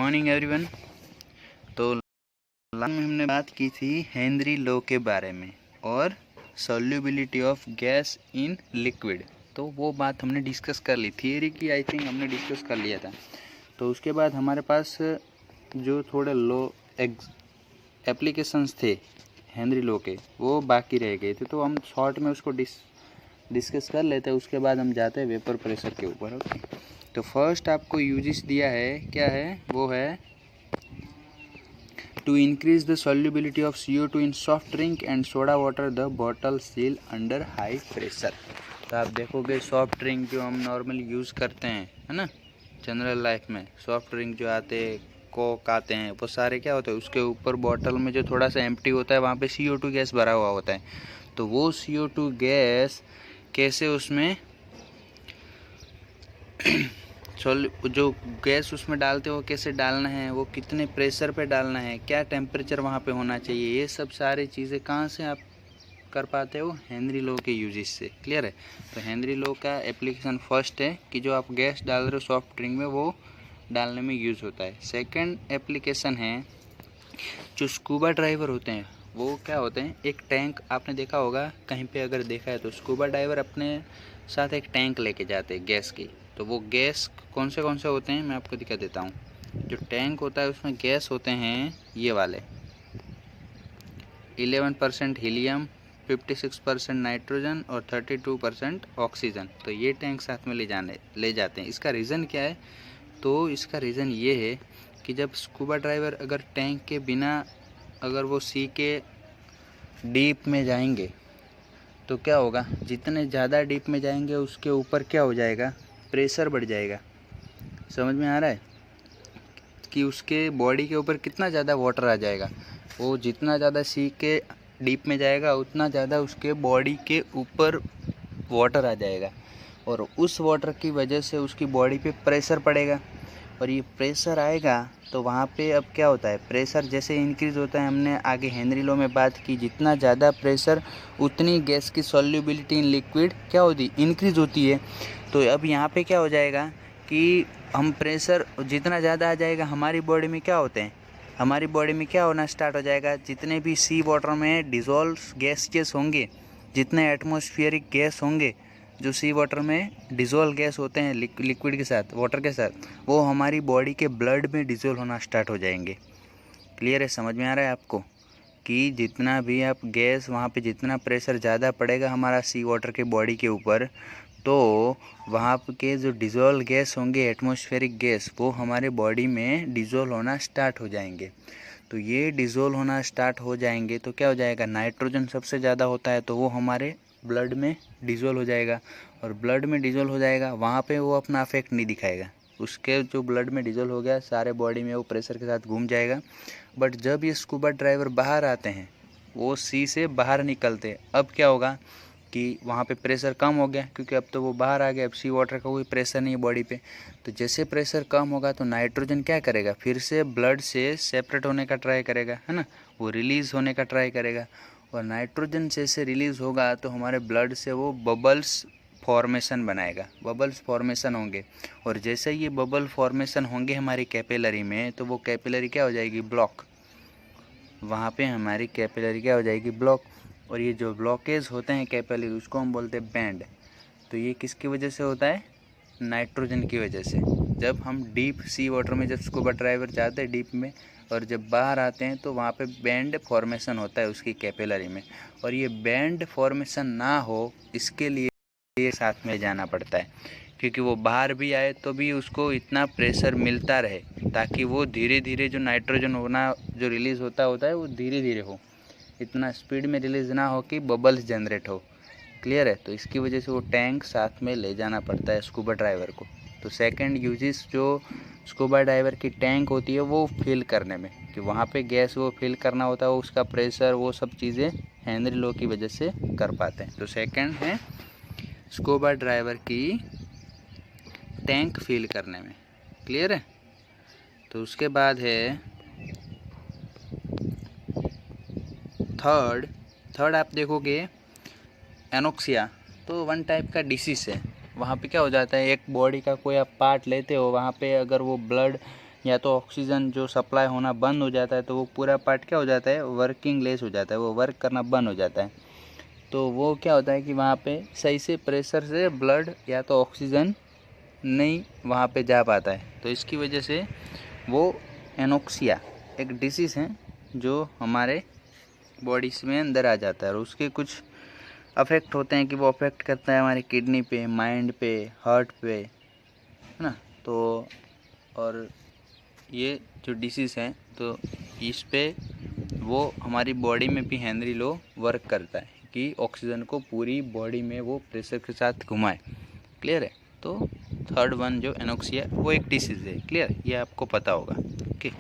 Morning everyone. तो last में हमने बात की थी हेनरी लॉ के बारे में और solubility of gas in liquid. तो वो बात हमने डिस्कस कर ली, थियरी की आई थिंक हमने डिस्कस कर लिया था। तो उसके बाद हमारे पास जो थोड़े लॉ एप्लीकेशंस थे हेनरी लॉ के, वो बाकी रह गए थे। तो हम शॉर्ट में उसको डिस्कस कर लेते हैं, उसके बाद हम जाते हैं वेपर प्रेशर के ऊपर। ओके, तो फर्स्ट आपको यूजेस दिया है, क्या है वो है to increase the solubility of CO2 in soft drink and soda water the bottle seal under high pressure. तो आप देखोगे सॉफ्ट ड्रिंक जो हम नॉर्मली यूज़ करते हैं, है ना, जनरल लाइफ में सॉफ्ट ड्रिंक जो आते हैं, कोक आते हैं, वो सारे क्या होते हैं, उसके ऊपर बॉटल में जो थोड़ा सा एम्प्टी होता है वहाँ पे CO2 गैस भरा हुआ होता है। तो वो CO2 गैस कैसे उसमें जो गैस उसमें डालते हो कैसे डालना है, वो कितने प्रेशर पे डालना है, क्या टेम्परेचर वहाँ पे होना चाहिए, ये सब सारी चीज़ें कहाँ से आप कर पाते हो, हेनरी लॉ के यूजेस से। क्लियर है। तो हेनरी लॉ का एप्लीकेशन फर्स्ट है कि जो आप गैस डाल रहे हो सॉफ्ट ड्रिंक में, वो डालने में यूज़ होता है। सेकंड एप्लीकेशन है जो स्कूबा ड्राइवर होते हैं, वो क्या होते हैं, एक टैंक आपने देखा होगा कहीं पे, अगर देखा है तो स्कूबा ड्राइवर अपने साथ एक टैंक लेके जाते हैं गैस की। तो वो गैस कौन से होते हैं मैं आपको दिखा देता हूँ। जो टैंक होता है उसमें गैस होते हैं ये वाले, 11% हीलियम, 56% नाइट्रोजन और 32% ऑक्सीजन। तो ये टैंक साथ में ले जाते हैं। इसका रीज़न क्या है, तो इसका रीज़न ये है कि जब स्कूबा ड्राइवर अगर टैंक के बिना अगर वो सी के डीप में जाएंगे तो क्या होगा, जितने ज़्यादा डीप में जाएंगे उसके ऊपर क्या हो जाएगा, प्रेशर बढ़ जाएगा। समझ में आ रहा है कि उसके बॉडी के ऊपर कितना ज़्यादा वाटर आ जाएगा। वो जितना ज़्यादा सी के डीप में जाएगा उतना ज़्यादा उसके बॉडी के ऊपर वाटर आ जाएगा, और उस वाटर की वजह से उसकी बॉडी पे प्रेशर पड़ेगा। और ये प्रेशर आएगा तो वहाँ पे अब क्या होता है, प्रेशर जैसे इंक्रीज़ होता है, हमने आगे हेनरी लॉ में बात की, जितना ज़्यादा प्रेशर उतनी गैस की सॉल्युबिलिटी इन लिक्विड क्या होती, इंक्रीज़ होती है। तो अब यहाँ पे क्या हो जाएगा कि हम प्रेशर जितना ज़्यादा आ जाएगा, हमारी बॉडी में क्या होते हैं, हमारी बॉडी में क्या होना स्टार्ट हो जाएगा, जितने भी सी वाटर में डिज़ोल्व गैसेस होंगे, जितने एटमॉस्फेरिक गैस होंगे जो सी वाटर में डिज़ोल्व गैस होते हैं लिक्विड के साथ, वाटर के साथ, वो हमारी बॉडी के ब्लड में डिज़ोल्व होना स्टार्ट हो जाएंगे। क्लियर है, समझ में आ रहा है आपको कि जितना भी आप गैस वहाँ पे जितना प्रेशर ज़्यादा पड़ेगा हमारा सी वाटर के बॉडी के ऊपर, तो वहाँ के जो डिज़ोल्व गैस होंगे एटमॉस्फेरिक गैस, वो हमारे बॉडी में डिज़ोल्व होना स्टार्ट हो जाएंगे। तो ये डिज़ोल्व होना स्टार्ट हो जाएंगे तो क्या हो जाएगा, नाइट्रोजन सबसे ज़्यादा होता है तो वो हमारे ब्लड में डिज़ोल्व हो जाएगा, और ब्लड में डिज़ोल्व हो जाएगा वहाँ पे वो अपना इफेक्ट नहीं दिखाएगा। उसके जो ब्लड में डिज़ोल्व हो गया सारे बॉडी में वो प्रेशर के साथ घूम जाएगा। बट जब ये स्कूबा ड्राइवर बाहर आते हैं, वो सी से बाहर निकलते, अब क्या होगा कि वहाँ पे प्रेशर कम हो गया, क्योंकि अब तो वो बाहर आ गया, अब सी वाटर का कोई प्रेशर नहीं है बॉडी पे। तो जैसे प्रेशर कम होगा तो नाइट्रोजन क्या करेगा, फिर से ब्लड से सेपरेट होने का ट्राई करेगा, है ना, वो रिलीज़ होने का ट्राई करेगा। और नाइट्रोजन जैसे रिलीज़ होगा तो हमारे ब्लड से वो बबल्स फॉर्मेशन बनाएगा, बबल्स फॉर्मेशन होंगे। और जैसे ये बबल फॉर्मेशन होंगे हमारी कैपिलरी में, तो वो कैपिलरी क्या हो जाएगी, ब्लॉक। वहाँ पे हमारी कैपिलरी क्या हो जाएगी, ब्लॉक। और ये जो ब्लॉकेज होते हैं कैपिलरी, उसको हम बोलते हैं बैंड। तो ये किसकी वजह से होता है, नाइट्रोजन की वजह से। जब हम डीप सी वाटर में, जब स्कूबा ड्राइवर जाते हैं डीप में और जब बाहर आते हैं तो वहाँ पे बैंड फॉर्मेशन होता है उसकी कैपिलरी में। और ये बैंड फॉर्मेशन ना हो इसके लिए ये साथ में जाना पड़ता है, क्योंकि वो बाहर भी आए तो भी उसको इतना प्रेशर मिलता रहे ताकि वो धीरे धीरे जो नाइट्रोजन होना जो रिलीज़ होता है वो धीरे धीरे हो, इतना स्पीड में रिलीज़ ना हो कि बबल्स जनरेट हो। क्लियर है। तो इसकी वजह से वो टैंक साथ में ले जाना पड़ता है स्कूबा ड्राइवर को। तो सेकंड यूजेस जो स्कूबा ड्राइवर की टैंक होती है वो फिल करने में, कि वहाँ पे गैस वो फिल करना होता है, उसका प्रेशर, वो सब चीज़ें हेनरी लॉ की वजह से कर पाते हैं। तो सेकंड है स्कूबा ड्राइवर की टैंक फिल करने में। क्लियर है। तो उसके बाद है थर्ड आप देखोगे एनोक्सिया, तो वन टाइप का डिसीज़ है। वहाँ पे क्या हो जाता है, एक बॉडी का कोई आप पार्ट लेते हो, वहाँ पे अगर वो ब्लड या तो ऑक्सीजन जो सप्लाई होना बंद हो जाता है तो वो पूरा पार्ट क्या हो जाता है, वर्किंग लेस हो जाता है, वो वर्क करना बंद हो जाता है। तो वो क्या होता है कि वहाँ पे सही से प्रेशर से ब्लड या तो ऑक्सीजन नहीं वहाँ पे जा पाता है। तो इसकी वजह से वो एनोक्सिया एक डिसीज़ है जो हमारे बॉडी में अंदर आ जाता है, और उसके कुछ अफेक्ट होते हैं कि वो अफेक्ट करता है हमारी किडनी पे, माइंड पे, हार्ट पे, है ना। तो और ये जो डिसीज़ है तो इस पे वो हमारी बॉडी में भी हेनरी लॉ वर्क करता है कि ऑक्सीजन को पूरी बॉडी में वो प्रेशर के साथ घुमाए। क्लियर है। तो थर्ड वन जो एनोक्सिया वो एक डिसीज़ है। क्लियर, ये आपको पता होगा। ओके,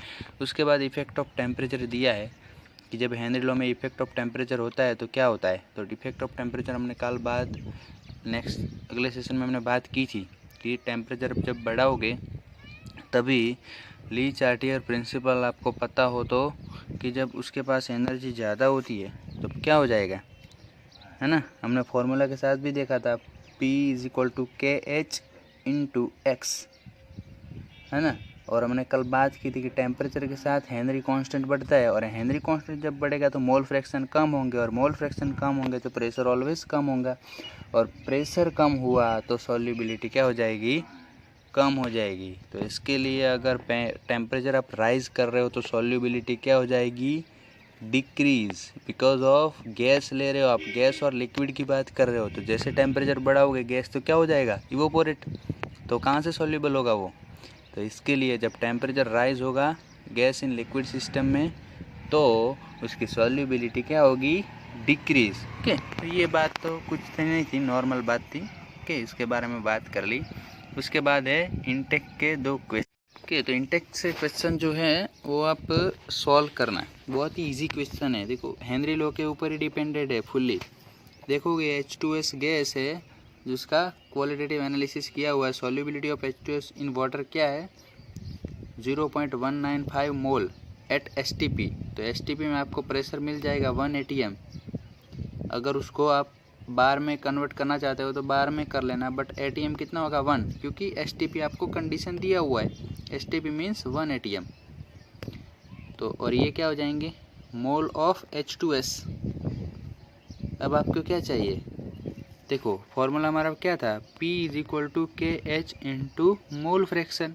उसके बाद इफेक्ट ऑफ टेम्परेचर दिया है कि जब हेनरी लॉ में इफेक्ट ऑफ टेम्परेचर होता है तो क्या होता है। तो इफेक्ट ऑफ टेम्परेचर हमने कल बाद अगले सेशन में हमने बात की थी कि टेम्परेचर जब बढ़ाओगे तभी ली चार्टियर प्रिंसिपल आपको पता हो तो कि जब उसके पास एनर्जी ज़्यादा होती है तो क्या हो जाएगा, है ना। हमने फॉर्मूला के साथ भी देखा था, P = KH × X, है ना। और हमने कल बात की थी कि टेम्परेचर के साथ हेनरी कांस्टेंट बढ़ता है, और हेनरी कांस्टेंट जब बढ़ेगा तो मोल फ्रैक्शन कम होंगे, और मोल फ्रैक्शन कम होंगे तो प्रेशर ऑलवेज कम होगा, और प्रेशर कम हुआ तो सॉल्युबिलिटी क्या हो जाएगी, कम हो जाएगी। तो इसके लिए अगर टेम्परेचर आप राइज कर रहे हो तो सॉल्युबिलिटी क्या हो जाएगी, डिक्रीज, बिकॉज ऑफ गैस ले रहे हो आप, गैस और लिक्विड की बात कर रहे हो। तो जैसे टेम्परेचर बढ़ाओगे गैस तो क्या हो जाएगा, इवोपोरेट, तो कहाँ से सॉल्युबल होगा वो। तो इसके लिए जब टेम्परेचर राइज होगा गैस इन लिक्विड सिस्टम में तो उसकी सॉल्युबिलिटी क्या होगी, डिक्रीज। ओके, तो ये बात तो कुछ नहीं थी, नॉर्मल बात थी। ओके, इसके बारे में बात कर ली। उसके बाद है इनटेक के 2 क्वेश्चन। ओके, तो इनटेक से क्वेश्चन जो है वो आप सॉल्व करना है, बहुत ही इजी क्वेश्चन है। देखो हेनरी लॉ के ऊपर ही डिपेंडेड है फुल्ली। देखोगे H2S गैस है जिसका क्वालिटेटिव एनालिसिस किया हुआ है, solubility of H2S in water क्या है, 0.195 मोल एट STP। तो STP में आपको प्रेशर मिल जाएगा 1 atm। अगर उसको आप बार में कन्वर्ट करना चाहते हो तो बार में कर लेना, बट ATM कितना होगा 1, क्योंकि STP आपको कंडीशन दिया हुआ है, STP मीन्स 1 ATM। तो और ये क्या हो जाएंगे, मोल ऑफ H2S। अब आपको क्या चाहिए, देखो फॉर्मूला हमारा क्या था, P = KH × मोल फ्रैक्शन,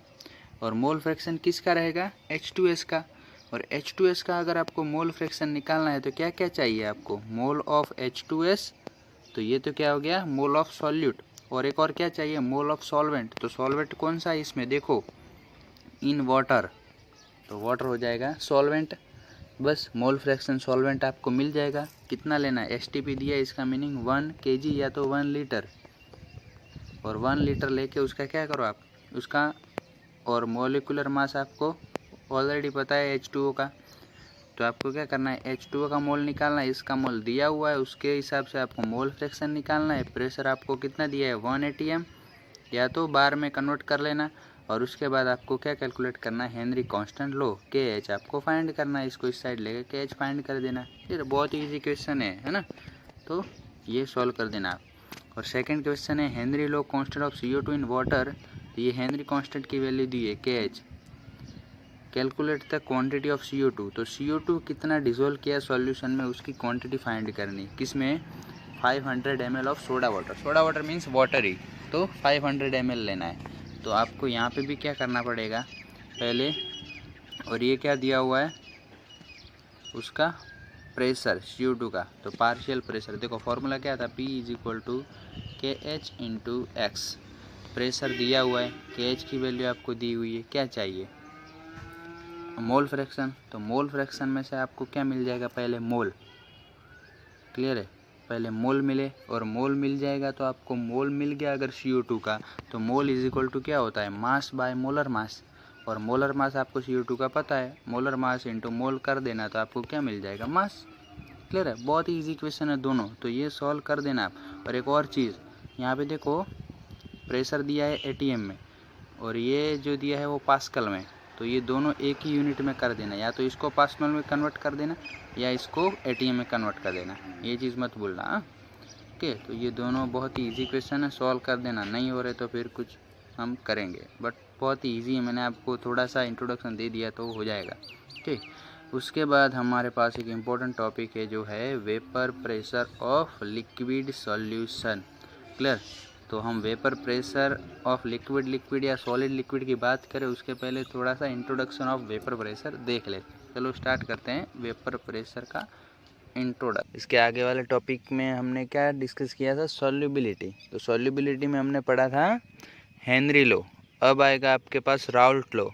और मोल फ्रैक्शन किसका रहेगा, H2S का। और H2S का अगर आपको मोल फ्रैक्शन निकालना है तो क्या क्या चाहिए आपको, मोल ऑफ H2S, तो ये तो क्या हो गया, मोल ऑफ सॉल्यूट, और एक और क्या चाहिए, मोल ऑफ सॉल्वेंट। तो सॉल्वेंट कौन सा है इसमें, देखो इन वाटर, तो वाटर हो जाएगा सॉल्वेंट। बस मोल फ्रैक्शन सॉल्वेंट आपको मिल जाएगा। कितना लेना है, STP दिया, इसका मीनिंग 1 kg या तो 1 लीटर, और 1 लीटर लेके उसका क्या करो आप, उसका और मोलिकुलर मास आपको ऑलरेडी पता है H2O का। तो आपको क्या करना है, H2O का मोल निकालना है, इसका मोल दिया हुआ है उसके हिसाब से आपको मोल फ्रैक्शन निकालना है। प्रेशर आपको कितना दिया है 1 atm, या तो बार में कन्वर्ट कर लेना, और उसके बाद आपको क्या कैलकुलेट करना है, हेनरी कांस्टेंट लो KH आपको फाइंड करना है, इसको इस साइड लेके KH फाइंड कर देना। ये बहुत ही ईजी क्वेश्चन है ना। तो ये सॉल्व कर देना आप। और सेकंड क्वेश्चन है Henry law constant of CO2 in water. ये हेनरी कांस्टेंट की वैल्यू दी है KH। Calculate the quantity of CO2। तो CO2 कितना डिजोल्व किया सॉल्यूशन में उसकी क्वांटिटी फाइंड करनी, किसमें, 500 ml of soda water. Soda water means water ही, तो 500 ml लेना है। तो आपको यहाँ पे भी क्या करना पड़ेगा पहले, और ये क्या दिया हुआ है उसका प्रेशर CO2 का, तो पार्शियल प्रेशर। देखो फॉर्मूला क्या था, P = KH × X। प्रेशर दिया हुआ है, KH की वैल्यू आपको दी हुई है, क्या चाहिए, मोल फ्रैक्शन। तो मोल फ्रैक्शन में से आपको क्या मिल जाएगा, पहले मोल। क्लियर है, पहले मोल मिले, और मोल मिल जाएगा तो आपको मोल मिल गया अगर CO2 का, तो मोल = क्या होता है, मास बाय मोलर मास। और मोलर मास आपको CO2 का पता है, मोलर मास इंटू मोल कर देना तो आपको क्या मिल जाएगा, मास। क्लियर है, बहुत ही ईजी क्वेश्चन है दोनों, तो ये सॉल्व कर देना आप। और एक और चीज़ यहाँ पे देखो, प्रेशर दिया है ATM में, और ये जो दिया है वो पास्कल में, तो ये दोनों एक ही यूनिट में कर देना, या तो इसको पास्कल में कन्वर्ट कर देना या इसको ATM में कन्वर्ट कर देना, ये चीज़ मत भूलना। हाँ ओके, तो ये दोनों बहुत ही इजी क्वेश्चन है, सॉल्व कर देना। नहीं हो रहे तो फिर कुछ हम करेंगे, बट बहुत ही ईजी है, मैंने आपको थोड़ा सा इंट्रोडक्शन दे दिया तो हो जाएगा। ठीक, उसके बाद हमारे पास एक इम्पोर्टेंट टॉपिक है जो है vapour pressure of liquid solution. Clear? तो हम वेपर प्रेशर ऑफ लिक्विड या सॉलिड लिक्विड की बात करें उसके पहले थोड़ा सा इंट्रोडक्शन ऑफ वेपर प्रेशर देख ले। चलो स्टार्ट करते हैं वेपर प्रेशर का इंट्रोडक्शन। इसके आगे वाले टॉपिक में हमने क्या डिस्कस किया था? सॉल्युबिलिटी। तो सॉल्युबिलिटी में हमने पढ़ा था हेनरी लॉ। अब आएगा आपके पास राउल्ट लॉ,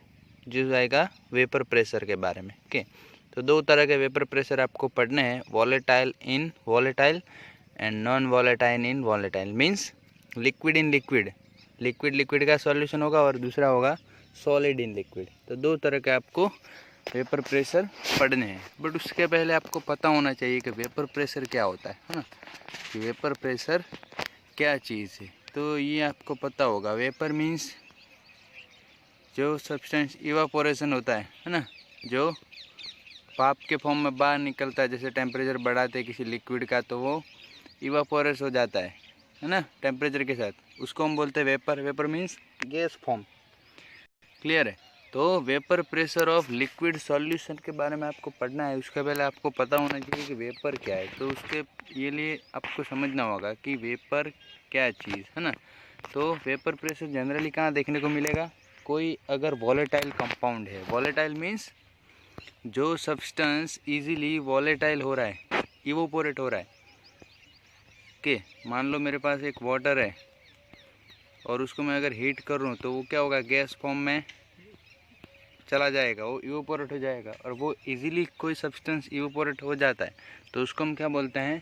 जो आएगा वेपर प्रेशर के बारे में। ओके, तो दो तरह के वेपर प्रेशर आपको पढ़ने हैं, volatile in volatile and non volatile in volatile. Means liquid in liquid, liquid का सॉल्यूशन होगा और दूसरा होगा सॉलिड इन लिक्विड। तो दो तरह के आपको वेपर प्रेशर पढ़ने हैं। बट उसके पहले आपको पता होना चाहिए कि वेपर प्रेशर क्या होता है ना, कि वेपर प्रेशर क्या चीज़ है। तो ये आपको पता होगा, वेपर मीन्स जो सब्सटेंस इवापोरेशन होता है ना, जो भाप के फॉर्म में बाहर निकलता है। जैसे टेम्परेचर बढ़ाते हैं किसी लिक्विड का तो वो इवापोरेट हो जाता है ना टेम्परेचर के साथ, उसको हम बोलते हैं vapour. Vapour means gas form. Clear है? तो vapour pressure of liquid solution के बारे में आपको पढ़ना है। उसके पहले आपको पता होना चाहिए कि वेपर क्या है। तो उसके ये लिए आपको समझना होगा कि वेपर क्या चीज़ है ना। तो वेपर प्रेशर जनरली कहाँ देखने को मिलेगा? कोई अगर वॉलेटाइल कंपाउंड है, वॉलेटाइल मीन्स जो सब्सटेंस इजीली वॉलेटाइल हो रहा है, इवोपोरेट हो रहा है। ओके, मान लो मेरे पास एक वाटर है और उसको मैं अगर हीट कर रहा हूँ तो वो क्या होगा? गैस फॉर्म में चला जाएगा, वो इवोपोरेट हो जाएगा। और वो इजीली कोई सब्सटेंस इवोपोरेट हो जाता है तो उसको हम क्या बोलते हैं?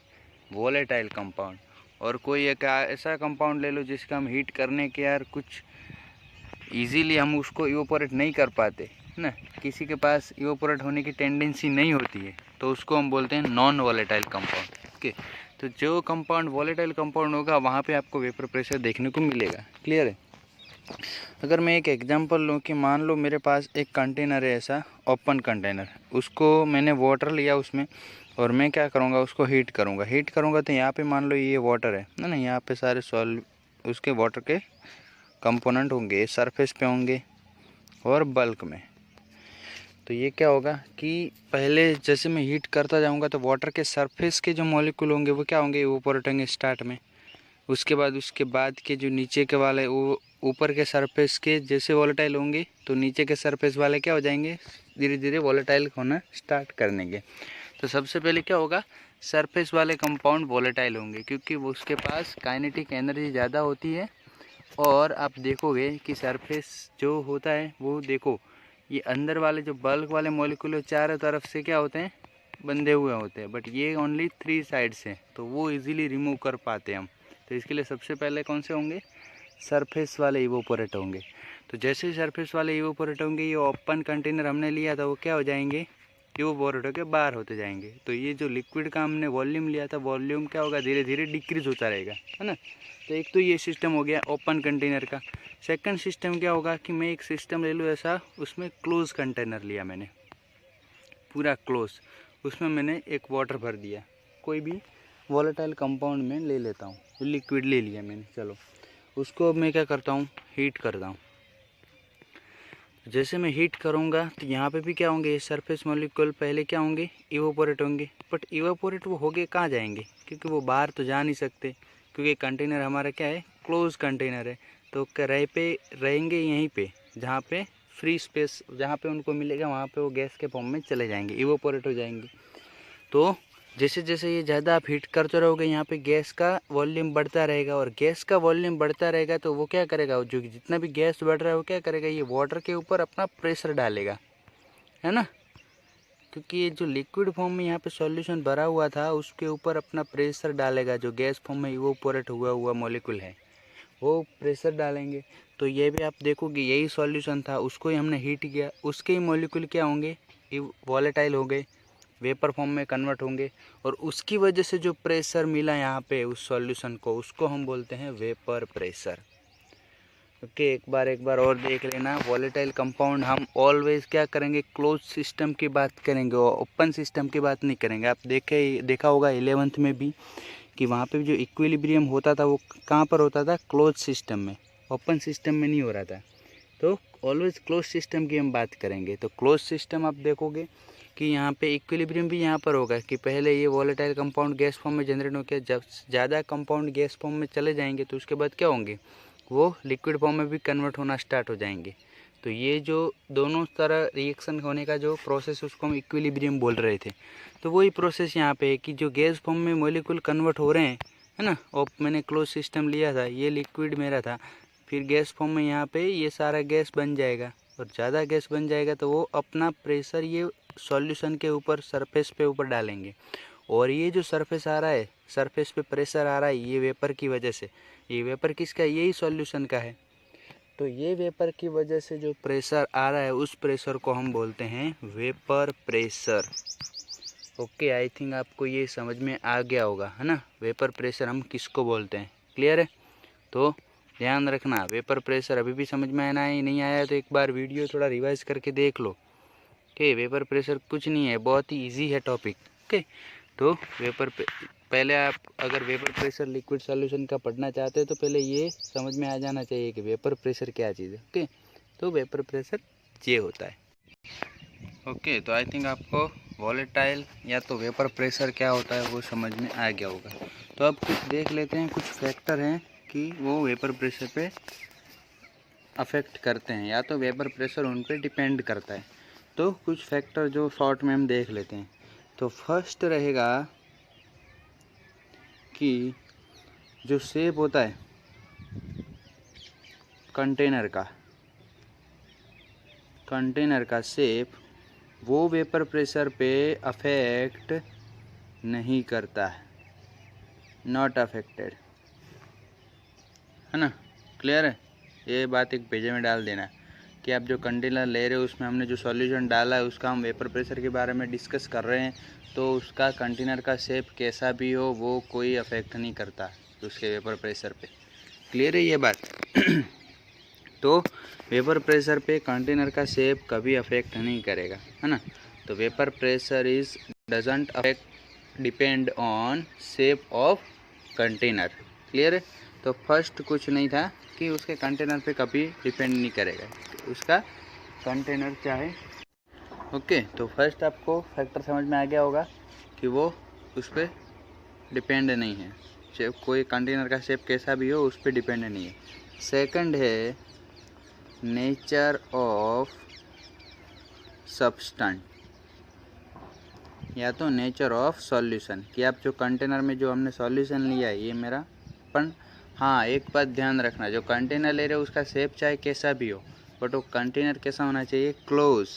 Volatile compound. और कोई एक ऐसा कंपाउंड ले लो जिसका हम हीट करने के यार कुछ इजीली हम उसको इवोपोरेट नहीं कर पाते ना, किसी के पास इवोपोरेट होने की टेंडेंसी नहीं होती है, तो उसको हम बोलते हैं नॉन वॉलेटाइल कंपाउंड। ओके, तो जो कंपाउंड वॉलेटाइल कंपाउंड होगा वहाँ पे आपको वेपर प्रेशर देखने को मिलेगा। क्लियर है? अगर मैं एक एग्जांपल लूँ कि मान लो मेरे पास एक कंटेनर है, ऐसा ओपन कंटेनर, उसको मैंने वाटर लिया उसमें और मैं क्या करूँगा? उसको हीट करूँगा तो यहाँ पे मान लो ये वाटर है ना, यहाँ पे सारे उसके वाटर के कंपोनेंट होंगे, सरफेस पे होंगे और बल्क में। तो ये क्या होगा कि पहले जैसे मैं हीट करता जाऊंगा तो वाटर के सरफेस के जो मॉलिक्यूल होंगे वो क्या होंगे? इवोपोरेट होंगे स्टार्ट में। उसके बाद के जो नीचे के वाले, वो ऊपर के सरफेस के जैसे वॉलेटाइल होंगे तो नीचे के सरफेस वाले क्या हो जाएंगे? धीरे धीरे वॉलेटाइल होना स्टार्ट कर देंगे। तो सबसे पहले क्या होगा? सरफेस वाले कंपाउंड वॉलेटाइल होंगे क्योंकि वो उसके पास काइनेटिक एनर्जी ज़्यादा होती है। और आप देखोगे कि सरफेस जो होता है वो देखो, ये अंदर वाले जो बल्क वाले मॉलिक्यूल चारों तरफ से क्या होते हैं? बंधे हुए होते हैं, बट ये ओनली 3 साइड्स हैं, तो वो इजीली रिमूव कर पाते हैं हम। तो इसके लिए सबसे पहले कौन से होंगे? सरफेस वाले इवोपोरेट होंगे। तो जैसे ही सरफेस वाले इवोपोरेट होंगे, ये ओपन कंटेनर हमने लिया था वो क्या हो जाएंगे? इवोपोरेट होकर बाहर होते जाएंगे। तो ये जो लिक्विड का हमने वॉल्यूम लिया था, वॉल्यूम क्या होगा? धीरे धीरे डिक्रीज होता रहेगा, है ना। तो एक तो ये सिस्टम हो गया ओपन कंटेनर का। सेकंड सिस्टम क्या होगा कि मैं एक सिस्टम ले लूँ ऐसा, उसमें क्लोज कंटेनर लिया मैंने, पूरा क्लोज, उसमें मैंने एक वाटर भर दिया, कोई भी वॉलेटाइल कंपाउंड में ले लेता हूँ, लिक्विड ले लिया मैंने। चलो उसको अब मैं क्या करता हूँ? हीट करता हूँ। जैसे मैं हीट करूँगा तो यहाँ पे भी क्या होंगे? ये सरफेस मॉलिक्यूल पहले क्या होंगे? इवोपोरेट होंगे। बट इवोपोरेट वो होके कहाँ जाएंगे? क्योंकि वो बाहर तो जा नहीं सकते, क्योंकि कंटेनर हमारा क्या है? क्लोज कंटेनर है। तो रहेंगे यहीं पे, जहाँ पे फ्री स्पेस, जहाँ पे उनको मिलेगा वहाँ पे वो गैस के फॉर्म में चले जाएंगे, इवोपोरेट हो जाएंगे। तो जैसे जैसे ये ज़्यादा आप हीट करते रहोगे, यहाँ पे गैस का वॉल्यूम बढ़ता रहेगा, और गैस का वॉल्यूम बढ़ता रहेगा तो वो क्या करेगा? जो जितना भी गैस बढ़ रहा है वो क्या करेगा? ये वाटर के ऊपर अपना प्रेशर डालेगा, है ना। क्योंकि ये जो लिक्विड फॉर्म में यहाँ पे सॉल्यूशन भरा हुआ था उसके ऊपर अपना प्रेशर डालेगा, जो गैस फॉर्म में इवोपोरेट हुआ मॉलिक्यूल है वो प्रेशर डालेंगे। तो ये भी आप देखोगे यही सॉल्यूशन था, उसको ही हमने हीट किया, उसके ही मॉलिक्यूल क्या होंगे? वॉलेटाइल हो गए, वेपर फॉर्म में कन्वर्ट होंगे, और उसकी वजह से जो प्रेशर मिला यहाँ पे उस सॉल्यूशन को, उसको हम बोलते हैं वेपर प्रेशर। ओके, एक बार और देख लेना। वॉलेटाइल कंपाउंड हम ऑलवेज क्या करेंगे? क्लोज सिस्टम की बात करेंगे, और ओपन सिस्टम की बात नहीं करेंगे। आप देखा होगा 11th में भी कि वहाँ पे जो इक्विलिब्रियम होता था वो कहाँ पर होता था? क्लोज सिस्टम में, ओपन सिस्टम में नहीं हो रहा था। तो ऑलवेज क्लोज सिस्टम की हम बात करेंगे। तो क्लोज सिस्टम आप देखोगे कि यहाँ पे इक्विलिब्रियम भी यहाँ पर होगा कि पहले ये वॉलेटाइल कंपाउंड गैस फॉर्म में जनरेट होकर जब ज़्यादा कंपाउंड गैस फॉर्म में चले जाएंगे तो उसके बाद क्या होंगे, वो लिक्विड फॉर्म में भी कन्वर्ट होना स्टार्ट हो जाएंगे। तो ये जो दोनों तरह रिएक्शन होने का जो प्रोसेस उसको हम इक्विलिब्रियम बोल रहे थे। तो वही प्रोसेस यहाँ पे है कि जो गैस फॉर्म में मॉलिक्यूल कन्वर्ट हो रहे हैं, है ना, और मैंने क्लोज सिस्टम लिया था, ये लिक्विड मेरा था, फिर गैस फॉर्म में यहाँ पे ये सारा गैस बन जाएगा और ज़्यादा गैस बन जाएगा तो वो अपना प्रेशर ये सॉल्यूशन के ऊपर सरफेस पे ऊपर डालेंगे। और ये जो सरफेस आ रहा है, सरफेस पे प्रेशर आ रहा है, ये वेपर की वजह से, ये वेपर किसका, यही सॉल्यूशन का है। तो ये वेपर की वजह से जो प्रेशर आ रहा है उस प्रेशर को हम बोलते हैं vapour pressure. Okay, I think आपको ये समझ में आ गया होगा, है ना, वेपर प्रेशर हम किसको बोलते हैं। क्लियर है? तो ध्यान रखना, वेपर प्रेशर अभी भी समझ में आना है, नहीं आया तो एक बार वीडियो थोड़ा रिवाइज करके देख लो। ओके, वेपर प्रेशर कुछ नहीं है, बहुत ही इजी है टॉपिक। ओके, तो पहले आप अगर वेपर प्रेशर लिक्विड सॉल्यूशन का पढ़ना चाहते हो तो पहले ये समझ में आ जाना चाहिए कि वेपर प्रेशर क्या चीज़ है। ओके, तो वेपर प्रेशर ये होता है। ओके, तो आई थिंक आपको वॉलेटाइल या तो वेपर प्रेशर क्या होता है वो समझ में आ गया होगा। तो अब कुछ देख लेते हैं, कुछ फैक्टर हैं कि वो वेपर प्रेशर पे अफेक्ट करते हैं या तो वेपर प्रेशर उन पे डिपेंड करता है। तो कुछ फैक्टर जो शॉर्ट में हम देख लेते हैं। तो फर्स्ट रहेगा कि जो शेप होता है कंटेनर का शेप वो वेपर प्रेशर पे अफेक्ट नहीं करता है, नॉट अफेक्टेड, है ना। क्लियर है? ये बात एक पेज में डाल देना कि आप जो कंटेनर ले रहे हो उसमें हमने जो सॉल्यूशन डाला है उसका हम वेपर प्रेशर के बारे में डिस्कस कर रहे हैं, तो उसका कंटेनर का शेप कैसा भी हो वो कोई अफेक्ट नहीं करता उसके वेपर प्रेशर पे। क्लियर है ये बात? तो वेपर प्रेशर पे कंटेनर का शेप कभी अफेक्ट नहीं करेगा, है ना। तो vapour pressure is doesn't affect depend on shape of container. Clear है? तो फर्स्ट कुछ नहीं था कि उसके कंटेनर पे कभी डिपेंड नहीं करेगा, उसका कंटेनर चाहे। ओके, तो फर्स्ट आपको फैक्टर समझ में आ गया होगा कि वो उस पर डिपेंड नहीं है, शेप कोई कंटेनर का शेप कैसा भी हो उस पर डिपेंड नहीं है। सेकंड है नेचर ऑफ सब्सटेंस या तो नेचर ऑफ सॉल्यूशन, कि आप जो कंटेनर में जो हमने सॉल्यूशन लिया है ये मेरा हाँ, एक बात ध्यान रखना, जो कंटेनर ले रहे हो उसका शेप चाहे कैसा भी हो बट वो कंटेनर कैसा होना चाहिए, क्लोज,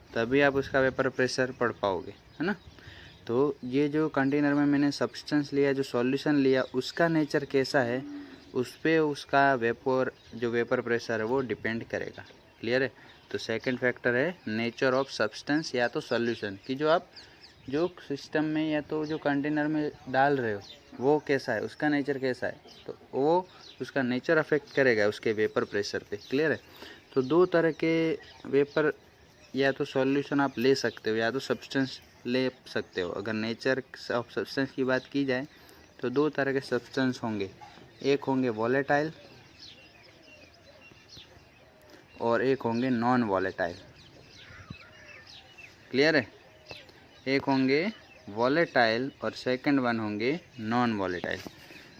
तभी आप उसका वेपर प्रेशर पढ़ पाओगे, है ना। तो ये जो कंटेनर में मैंने सब्सटेंस लिया, जो सॉल्यूशन लिया, उसका नेचर कैसा है उस पर उसका वेपर प्रेशर है वो डिपेंड करेगा। क्लियर है? तो सेकंड फैक्टर है नेचर ऑफ सब्सटेंस या तो सॉल्यूशन, कि जो आप जो सिस्टम में या तो जो कंटेनर में डाल रहे हो वो कैसा है, उसका नेचर कैसा है, तो वो उसका नेचर अफेक्ट करेगा उसके वेपर प्रेशर पे। क्लियर है? तो दो तरह के वेपर या तो सॉल्यूशन आप ले सकते हो या तो सब्सटेंस ले सकते हो। अगर नेचर ऑफ सब्सटेंस की बात की जाए तो दो तरह के सब्सटेंस होंगे, एक होंगे वॉलेटाइल और एक होंगे नॉन वॉलेटाइल। क्लियर है? एक होंगे वॉलेटाइल और सेकंड वन होंगे नॉन वॉलेटाइल।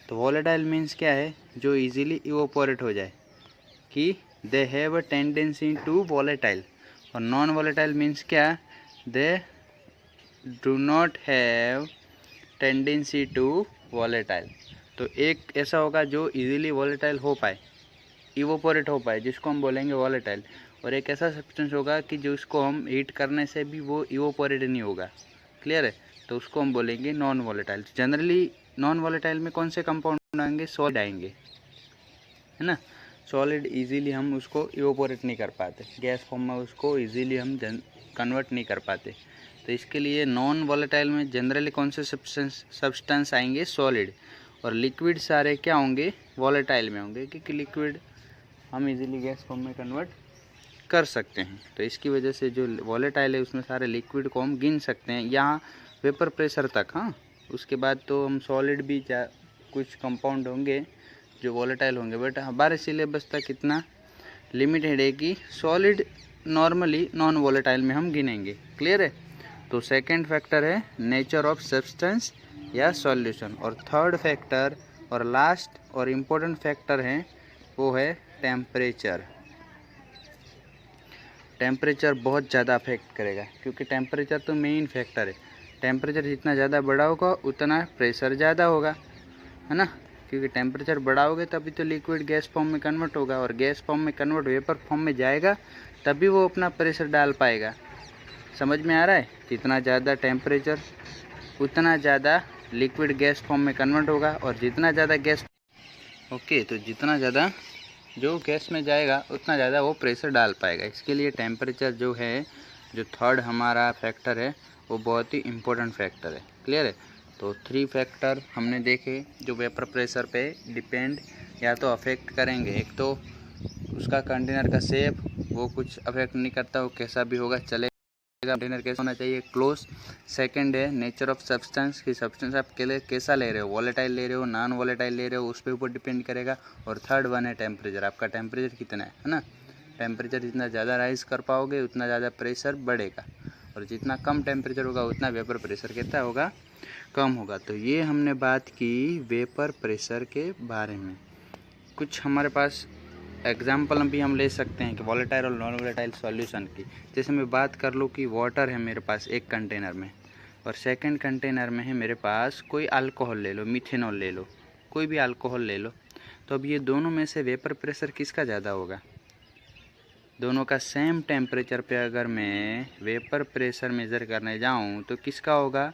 तो वॉलेटाइल मीन्स क्या है, जो इजीली इवोपोरेट हो जाए, कि they have a tendency to volatile. और नॉन वॉलेटाइल मीन्स क्या, they do not have tendency to volatile. तो एक ऐसा होगा जो इजीली वॉलेटाइल हो पाए, इवोपोरेट हो पाए, जिसको हम बोलेंगे वॉलेटाइल, और एक ऐसा सब्सटेंस होगा कि जो उसको हम हीट करने से भी वो इवोपोरेट नहीं होगा। क्लियर है? तो उसको हम बोलेंगे non volatile. Generally non volatile में कौन से कंपाउंड आएंगे, सॉलिड आएंगे, है ना। सॉलिड इजीली हम उसको इवोपोरेट नहीं कर पाते, गैस फॉर्म में उसको इजीली हम कन्वर्ट नहीं कर पाते। तो इसके लिए नॉन वॉलेटाइल में जनरली कौन से सब्सटेंस आएंगे, सॉलिड, और लिक्विड सारे क्या होंगे, वॉलेटाइल में होंगे, क्योंकि लिक्विड हम इजीली गैस फॉर्म में कन्वर्ट कर सकते हैं। तो इसकी वजह से जो वॉलेटाइल है उसमें सारे लिक्विड को हम गिन सकते हैं यहाँ वेपर प्रेशर तक। हाँ, उसके बाद तो हम सॉलिड भी कुछ कंपाउंड होंगे जो वॉलेटाइल होंगे, बट हमारे सिलेबस तक इतना लिमिटेड है कि सॉलिड नॉर्मली नॉन वॉलेटाइल में हम गिनेंगे। क्लियर है। तो सेकंड फैक्टर है नेचर ऑफ सब्सटेंस या सॉल्यूशन, और थर्ड फैक्टर और लास्ट और इम्पोर्टेंट फैक्टर है वो है टेम्परेचर। टेम्परेचर बहुत ज़्यादा अफेक्ट करेगा, क्योंकि टेम्परेचर तो मेन फैक्टर है। टेम्परेचर जितना ज़्यादा बढ़ा होगा उतना प्रेशर ज़्यादा होगा, है ना, क्योंकि टेम्परेचर बढ़ाओगे तभी तो लिक्विड गैस फॉर्म में कन्वर्ट होगा, और गैस फॉर्म में कन्वर्ट वेपर फॉर्म में जाएगा तभी वो अपना प्रेशर डाल पाएगा। समझ में आ रहा है। जितना ज़्यादा टेम्परेचर उतना ज़्यादा लिक्विड गैस फॉर्म में कन्वर्ट होगा, और जितना ज़्यादा गैस तो जितना ज़्यादा जो गैस में जाएगा उतना ज़्यादा वो प्रेशर डाल पाएगा। इसके लिए टेम्परेचर जो है, जो थर्ड हमारा फैक्टर है, वो बहुत ही इम्पोर्टेंट फैक्टर है। क्लियर है। तो 3 फैक्टर हमने देखे जो वेपर प्रेशर पे डिपेंड या तो अफेक्ट करेंगे। एक तो उसका कंटेनर का शेप, वो कुछ अफेक्ट नहीं करता, वो कैसा भी होगा चलेगा। कंटेनर कैसा होना चाहिए, क्लोज। सेकंड है नेचर ऑफ सब्सटेंस, कि सब्सटेंस आप कैसा ले रहे हो, वॉलेटाइल ले रहे हो, नॉन वॉलेटाइल ले रहे हो, उस पे ऊपर डिपेंड करेगा। और थर्ड वन है टेम्परेचर, आपका टेम्परेचर कितना है ना। टेम्परेचर जितना ज़्यादा राइज कर पाओगे उतना ज़्यादा प्रेशर बढ़ेगा, और जितना कम टेम्परेचर होगा उतना वेपर प्रेशर कितना होगा, कम होगा। तो ये हमने बात की वेपर प्रेशर के बारे में। कुछ हमारे पास एग्जाम्पल भी हम ले सकते हैं कि वॉलेटाइल और नॉन वॉलेटाइल सॉल्यूशन की। जैसे मैं बात कर लूँ कि वाटर है मेरे पास एक कंटेनर में, और सेकंड कंटेनर में है मेरे पास कोई अल्कोहल ले लो, मिथेनॉल ले लो, कोई भी अल्कोहल ले लो। तो अब ये दोनों में से वेपर प्रेशर किसका ज़्यादा होगा। दोनों का सेम टेम्परेचर पे अगर मैं वेपर प्रेशर मेज़र करने जाऊँ तो किसका होगा,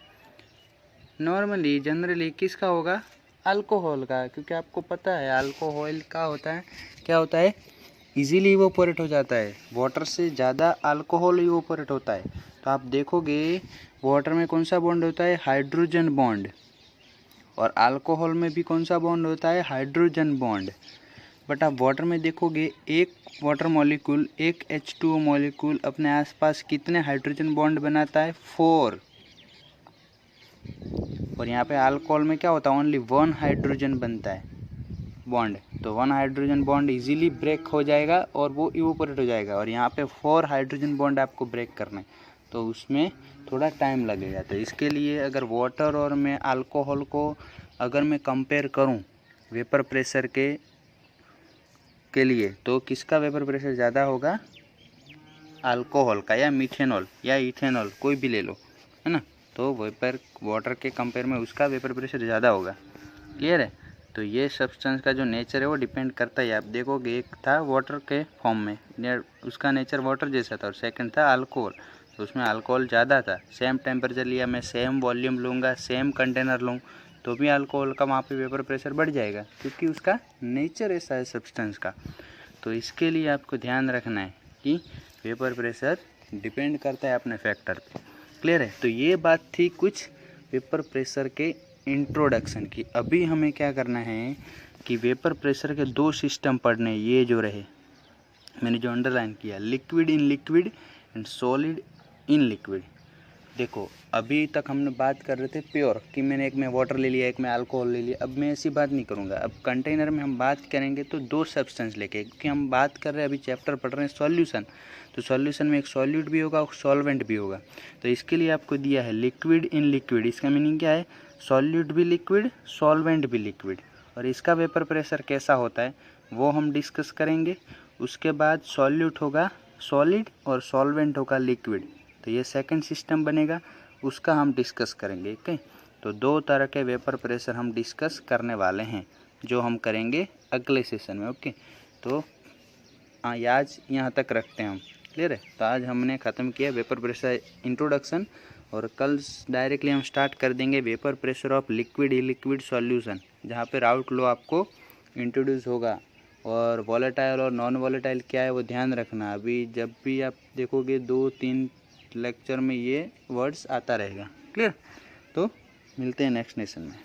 नॉर्मली जनरली किसका होगा, अल्कोहल का। क्योंकि आपको पता है अल्कोहल का होता है, क्या होता है, इजीली इवोपोरेट हो जाता है। वाटर से ज़्यादा अल्कोहल इवोपोरेट होता है। तो आप देखोगे वाटर में कौन सा बॉन्ड होता है, हाइड्रोजन बॉन्ड, और अल्कोहल में भी कौन सा बॉन्ड होता है, हाइड्रोजन बॉन्ड। बट आप वाटर में देखोगे एक वाटर मॉलिक्यूल, एक H2O मॉलिक्यूल अपने आसपास कितने हाइड्रोजन बॉन्ड बनाता है, 4। और यहाँ पे अल्कोहल में क्या होता है, ओनली 1 हाइड्रोजन बनता है बॉन्ड। तो 1 हाइड्रोजन बॉन्ड इजीली ब्रेक हो जाएगा और वो इवोपोरेट हो जाएगा, और यहाँ पे 4 हाइड्रोजन बॉन्ड आपको ब्रेक करना है, तो उसमें थोड़ा टाइम लगेगा। तो इसके लिए अगर वाटर और मैं अल्कोहल को अगर मैं कंपेयर करूँ वेपर प्रेशर के लिए, तो किसका वेपर प्रेशर ज़्यादा होगा, अल्कोहल का, या मिथेनॉल या इथेनॉल कोई भी ले लो, है ना। तो वेपर वाटर के कंपेयर में उसका वेपर प्रेशर ज़्यादा होगा। क्लियर है। तो ये सब्सटेंस का जो नेचर है वो डिपेंड करता है। आप देखोगे एक था वाटर के फॉर्म में, उसका नेचर वाटर जैसा था, और सेकंड था अल्कोहल, तो उसमें अल्कोहल ज़्यादा था। सेम टेम्परेचर लिया मैं, सेम वॉल्यूम लूँगा, सेम कंटेनर लूँ, तो भी अल्कोहल का वहाँ पे वेपर प्रेशर बढ़ जाएगा, क्योंकि उसका नेचर ऐसा है सब्सटेंस का। तो इसके लिए आपको ध्यान रखना है कि वेपर प्रेशर डिपेंड करता है अपने फैक्टर पे। क्लियर है। तो ये बात थी कुछ वेपर प्रेशर के इंट्रोडक्शन की। अभी हमें क्या करना है कि वेपर प्रेशर के 2 सिस्टम पढ़ने, ये जो रहे मैंने जो अंडरलाइन किया, liquid in liquid and solid in liquid. देखो अभी तक हमने बात कर रहे थे प्योर, कि मैंने एक में वाटर ले लिया, एक में अल्कोहल ले लिया। अब मैं ऐसी बात नहीं करूँगा। अब कंटेनर में हम बात करेंगे तो 2 सब्सटेंस लेके, क्योंकि हम बात कर रहे हैं, अभी चैप्टर पढ़ रहे हैं सॉल्यूशन, तो सॉल्यूशन में एक सॉल्यूट भी होगा और सॉल्वेंट भी होगा। तो इसके लिए आपको दिया है लिक्विड इन लिक्विड। इसका मीनिंग क्या है, सॉल्यूट भी लिक्विड, सॉल्वेंट भी लिक्विड, और इसका वेपर प्रेशर कैसा होता है वो हम डिस्कस करेंगे। उसके बाद सॉल्यूट होगा सॉलिड और सॉल्वेंट होगा लिक्विड, तो ये सेकंड सिस्टम बनेगा, उसका हम डिस्कस करेंगे। ओके। तो 2 तरह के वेपर प्रेशर हम डिस्कस करने वाले हैं, जो हम करेंगे अगले सेशन में। ओके। तो आज यहाँ तक रखते हैं हम। क्लियर है। तो आज हमने ख़त्म किया वेपर प्रेशर इंट्रोडक्शन, और कल डायरेक्टली हम स्टार्ट कर देंगे vapour pressure of liquid E liquid solution, जहाँ पे राउट लो आपको इंट्रोड्यूस होगा, और वॉलेटाइल और नॉन वॉलेटाइल क्या है वो ध्यान रखना। अभी जब भी आप देखोगे 2-3 लेक्चर में ये वर्ड्स आता रहेगा। क्लियर। तो मिलते हैं नेक्स्ट सेशन में।